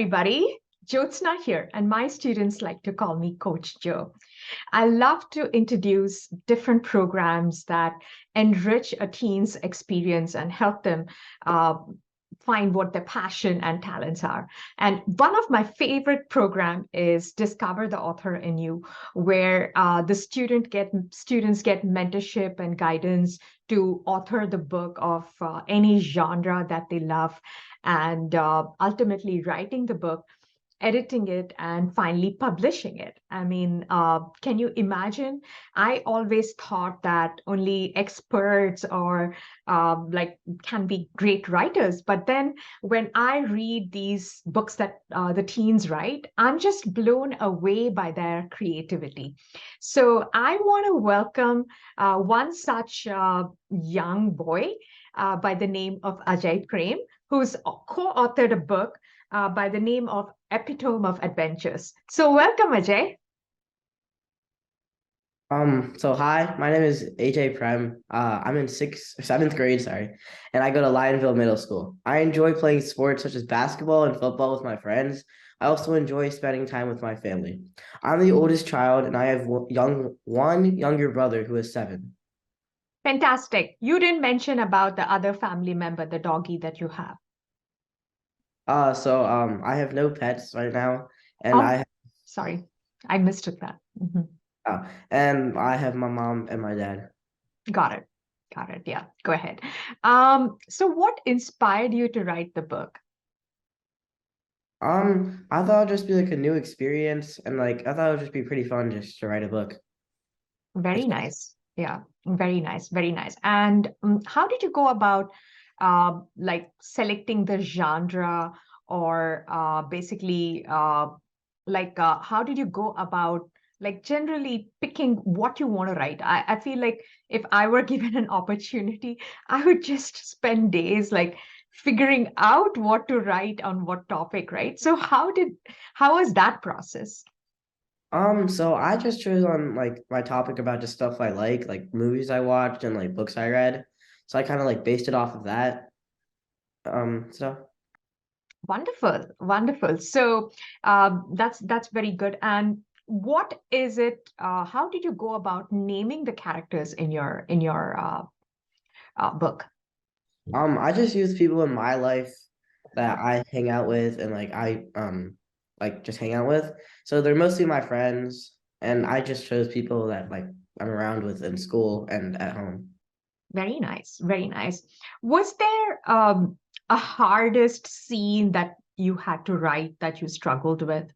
everybody. Jyotsna here, and my students like to call me Coach Joe. I love to introduce different programs that enrich a teen's experience and help them uh, find what their passion and talents are. And one of my favorite program is Discover the Author in You, where the students get mentorship and guidance to author the book of any genre that they love, and ultimately writing the book, editing it, and finally publishing it. I mean, can you imagine? I always thought that only experts or can be great writers. But then when I read these books that the teens write, I'm just blown away by their creativity. So I want to welcome one such young boy by the name of Ajay Prem, who's co-authored a book by the name of Epitome of Adventures. So welcome, Ajay. So hi, my name is Ajay Prem. I'm in seventh grade, sorry, and I go to Lionville Middle School. I enjoy playing sports such as basketball and football with my friends. I also enjoy spending time with my family. I'm the oldest child, and I have one younger brother who is 7. Fantastic. You didn't mention about the other family member, the doggy that you have. I have no pets right now, and Oh, sorry. I mistook that. I have my mom and my dad. Got it. Got it. Yeah, go ahead. So what inspired you to write the book? I thought it'd just be like a new experience, and like I thought it would just be pretty fun just to write a book. Very nice. Yeah, very nice. Very nice. And how did you go about selecting the genre or basically how did you go about like generally picking what you want to write? I feel like if I were given an opportunity, I would just spend days like figuring out what to write on what topic, right? So how was that process? So I just chose on like my topic about just stuff I like movies I watched and like books I read. So I kind of like based it off of that. So Wonderful, wonderful. So that's very good. And what is it? How did you go about naming the characters in your book? I just use people in my life that I hang out with and like just hang out with. So they're mostly my friends, and I just chose people that like I'm around with in school and at home. Very nice, very nice. Was there a hardest scene that you had to write that you struggled with?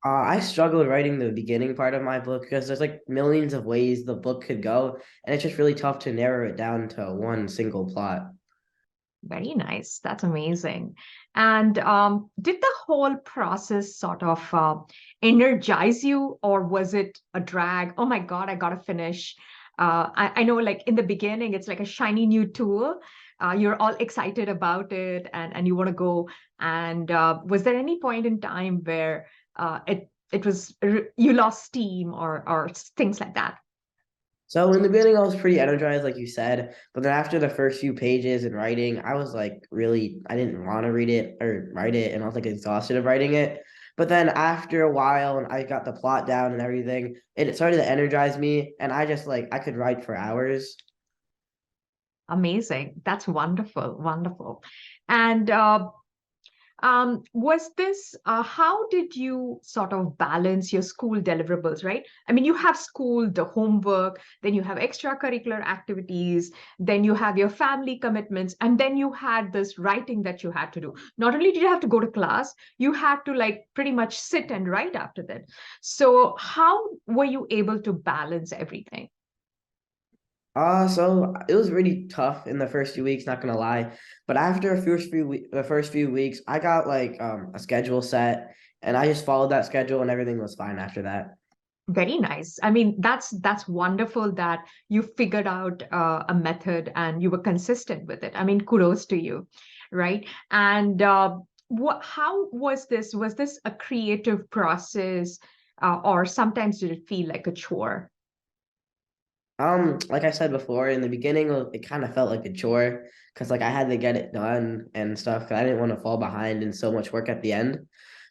I struggled writing the beginning part of my book because there's like millions of ways the book could go, and it's just really tough to narrow it down to one single plot. Very nice. That's amazing. And did the whole process sort of energize you, or was it a drag? Oh my God, I gotta finish. I know, like in the beginning, it's like a shiny new tool. You're all excited about it, and you want to go. And was there any point in time where it was you lost steam or things like that? So in the beginning, I was pretty energized, like you said, but then after the first few pages and writing, I was like really, I didn't want to read it or write it, and I was like exhausted of writing it. But then after a while, and I got the plot down and everything, it started to energize me, and I just like I could write for hours. Amazing. That's wonderful, wonderful. And was this, how did you sort of balance your school deliverables, right? I mean, you have school, the homework, then you have extracurricular activities, then you have your family commitments, and then you had this writing that you had to do. Not only did you have to go to class, you had to like pretty much sit and write after that. So, how were you able to balance everything? So it was really tough in the first few weeks, not gonna lie. But after the first few weeks, I got like a schedule set, and I just followed that schedule, and everything was fine after that. Very nice. I mean, that's wonderful that you figured out a method and you were consistent with it. I mean, kudos to you, right? And how was this? Was this a creative process, or sometimes did it feel like a chore? Like I said before, in the beginning, it kind of felt like a chore because like I had to get it done and stuff. 'Cause I didn't want to fall behind in so much work at the end.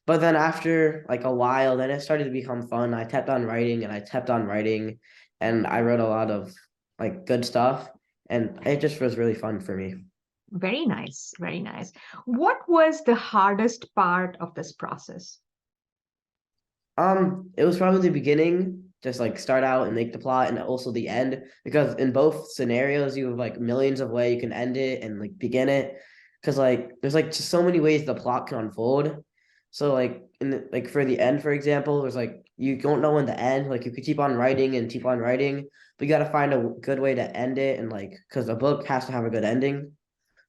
But then after like a while, then it started to become fun. I kept on writing and I kept on writing, and I wrote a lot of like good stuff, and it just was really fun for me. Very nice, very nice. What was the hardest part of this process? It was probably the beginning, just like start out and make the plot, and also the end, because in both scenarios you have like millions of ways you can end it and like begin it, because like there's like just so many ways the plot can unfold. So like like for the end, for example, there's like you don't know when to end. Like you could keep on writing and keep on writing, but you got to find a good way to end it, and like because a book has to have a good ending,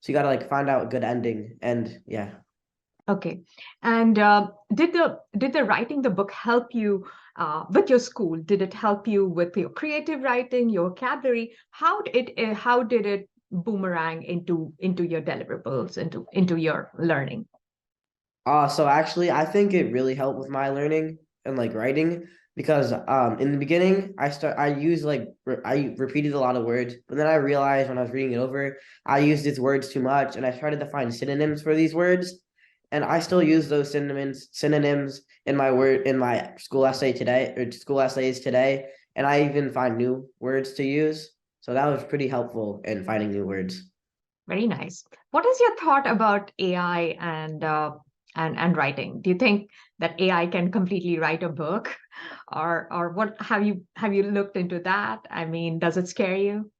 so you got to like find out a good ending, and yeah. Okay. And did the writing the book help you with your school? Did it help you with your creative writing, your vocabulary? How did it boomerang into your deliverables, into your learning? So actually, I think it really helped with my learning and like writing because in the beginning I used like I repeated a lot of words, but then I realized when I was reading it over, I used these words too much, and I started to find synonyms for these words, and I still use those synonyms in my school essay today or school essays today, and I even find new words to use. So that was pretty helpful in finding new words. Very nice. What is your thought about AI and writing? Do you think that AI can completely write a book, or what? Have you looked into that? I mean, does it scare you?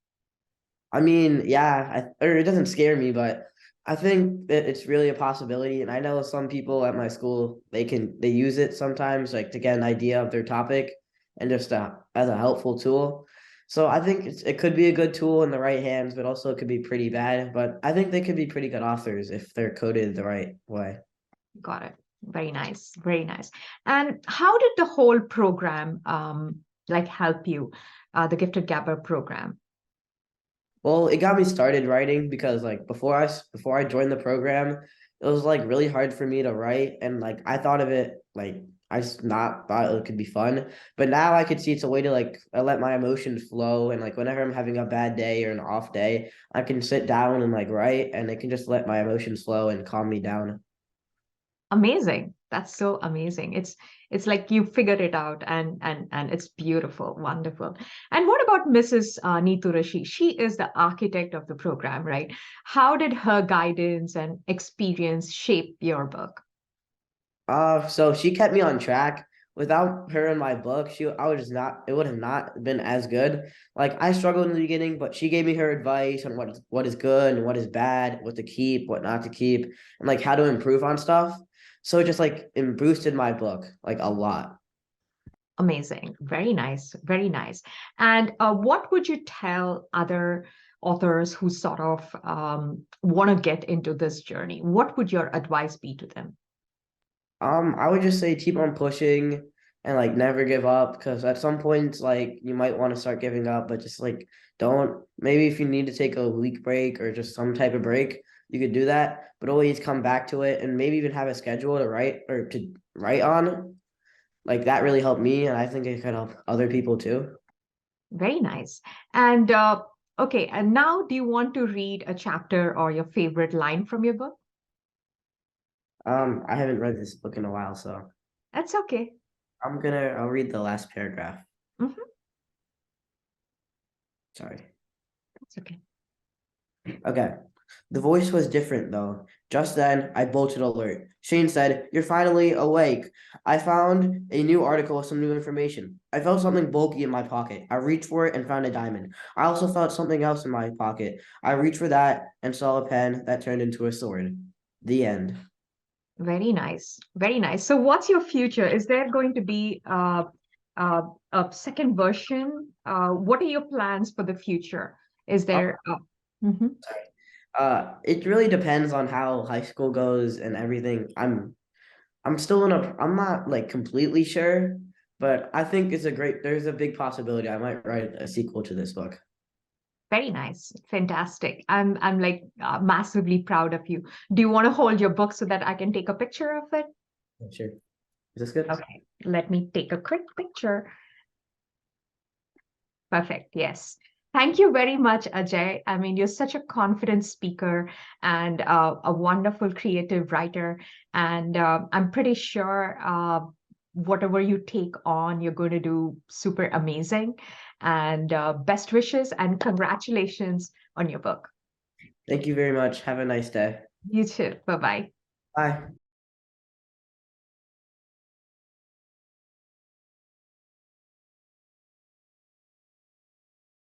I mean, yeah, or it doesn't scare me, but I think that it's really a possibility. And I know some people at my school, they use it sometimes like to get an idea of their topic and just as a helpful tool. So I think it could be a good tool in the right hands, but also it could be pretty bad. But I think they could be pretty good authors if they're coded the right way. Got it. Very nice. Very nice. And how did the whole program like help you, the Gifted Gabber program? Well, it got me started writing because like before I joined the program, it was like really hard for me to write, and like I thought of it like I just not thought it could be fun. But now I could see it's a way to like I let my emotions flow, and like whenever I'm having a bad day or an off day, I can sit down and like write, and it can just let my emotions flow and calm me down. Amazing. That's so amazing. It's like you figured it out, and it's beautiful, wonderful. And what about Mrs. Neetu Rishi? She is the architect of the program, right? How did her guidance and experience shape your book? So she kept me on track. Without her in my book, I would just not it would have not been as good. Like I struggled in the beginning, but she gave me her advice on what is good and what is bad, what to keep, what not to keep, and like how to improve on stuff. So it just like it boosted my book like a lot. Amazing. Very nice. Very nice. And what would you tell other authors who sort of want to get into this journey? What would your advice be to them? I would just say keep on pushing and like never give up because at some points like you might want to start giving up, but just like don't maybe if you need to take a week break or just some type of break, you could do that, but always come back to it and maybe even have a schedule to write or to write on. Like that really helped me, and I think it could help other people too. Very nice. And okay, and now do you want to read a chapter or your favorite line from your book? I haven't read this book in a while, so That's okay. I'll read the last paragraph. Mhm. Sorry. That's okay. Okay. The voice was different, though. Just then, I bolted alert. Shane said, "You're finally awake." I found a new article with some new information. I felt something bulky in my pocket. I reached for it and found a diamond. I also felt something else in my pocket. I reached for that and saw a pen that turned into a sword. The end. Very nice. Very nice. So what's your future? Is there going to be uh, a second version? What are your plans for the future? Is Oh, there mhm. sorry. It really depends on how high school goes and everything. I'm still in a I'm not like completely sure, but I think there's a big possibility I might write a sequel to this book. Very nice. Fantastic. I'm like massively proud of you. Do you want to hold your book so that I can take a picture of it? Sure. Is this good? Okay, let me take a quick picture. Perfect. Yes. Thank you very much, Ajay. I mean, you're such a confident speaker and a wonderful creative writer. And I'm pretty sure whatever you take on, you're going to do super amazing. And best wishes and congratulations on your book. Thank you very much. Have a nice day. You too. Bye bye. Bye.